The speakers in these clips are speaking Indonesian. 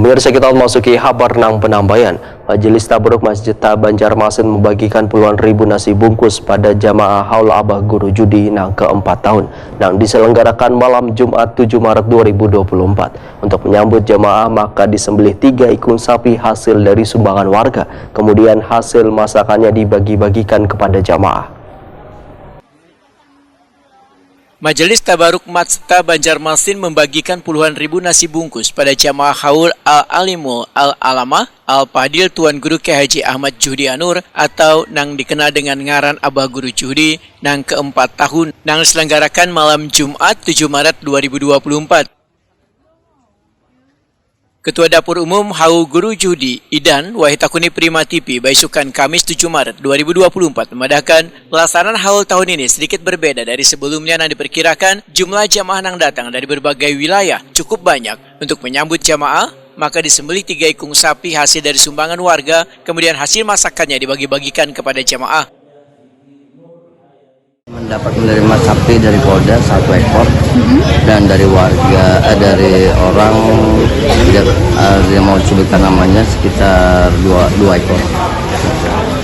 Pemirsa, kita memasuki kabar nang penambahan. Majelis Tabaruk Masjid Banjarmasin membagikan puluhan ribu nasi bungkus pada jamaah Haul Abah Guru Judi nang ke-4 tahun yang diselenggarakan malam Jumat 7 Maret 2024. Untuk menyambut jamaah maka disembelih 3 ekor sapi hasil dari sumbangan warga. Kemudian hasil masakannya dibagi-bagikan kepada jamaah. Majelis Tabaruk Masjid Banjarmasin membagikan puluhan ribu nasi bungkus pada jamaah Haul Al-Alimul Al-Alamah Al-Fadil Tuan Guru Kyai Haji Ahmad Juhdi Anur atau nang dikenal dengan ngaran Abah Guru Juhdi nang ke-4 tahun nang diselenggarakan malam Jumat 7 Maret 2024. Ketua Dapur Umum Haul Guru Juhdi Idan Wahitakuni Prima TV Baisukan Kamis 7 Maret 2024 memadakan pelaksanaan haul tahun ini sedikit berbeda dari sebelumnya yang diperkirakan jumlah jamaah yang datang dari berbagai wilayah cukup banyak. Untuk menyambut jamaah maka disembelih 3 ekor sapi hasil dari sumbangan warga, kemudian hasil masakannya dibagi-bagikan kepada jamaah. Mendapat menerima sapi dari Polda 1 ekor dan dari warga dari orang yang mau disebutkan namanya sekitar 2 ekor.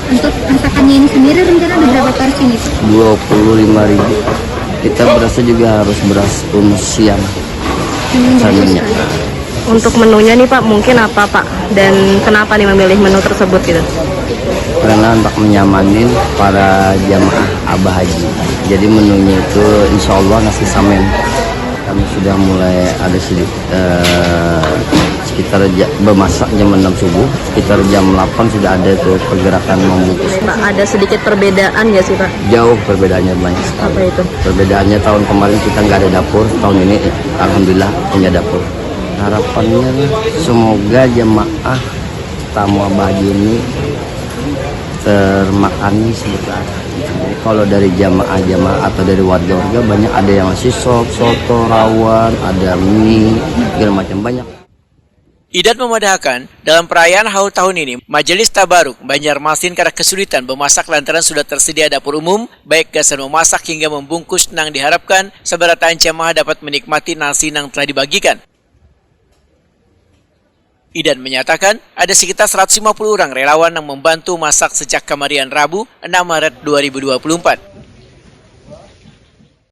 Untuk masakannya ini sendiri rencana ada berapa porsi nih? 25.000. Kita berasnya juga harus beras unsian sayurnya. Untuk menunya nih Pak, mungkin apa Pak? Dan kenapa nih memilih menu tersebut gitu? Karena untuk menyamanin para jamaah Abah Haji. Jadi menunya itu insya Allah nasi samen. Kami sudah mulai ada sekitar bermasak jam 6 subuh, sekitar jam 8 sudah ada tuh pergerakan membungkus. Pak, ada sedikit perbedaan ya sih Pak? Jauh perbedaannya banyak sekali. Apa itu? Perbedaannya tahun kemarin kita nggak ada dapur, tahun ini alhamdulillah punya dapur. Harapannya semoga jemaah tamu Abah Haji ini termakani sebetulnya. Kalau dari jamaah atau dari warga banyak, ada yang ngasih soto, rawon, ada mie, segala macam banyak. Idan memadahkan, dalam perayaan haul tahun ini, Majelis Tabaruk Banjarmasin karena kesulitan memasak lantaran sudah tersedia dapur umum, baik gasan memasak hingga membungkus nang diharapkan seberataan jamaah dapat menikmati nasi nang telah dibagikan. Idan menyatakan ada sekitar 150 orang relawan yang membantu masak sejak kemarin Rabu 6 Maret 2024.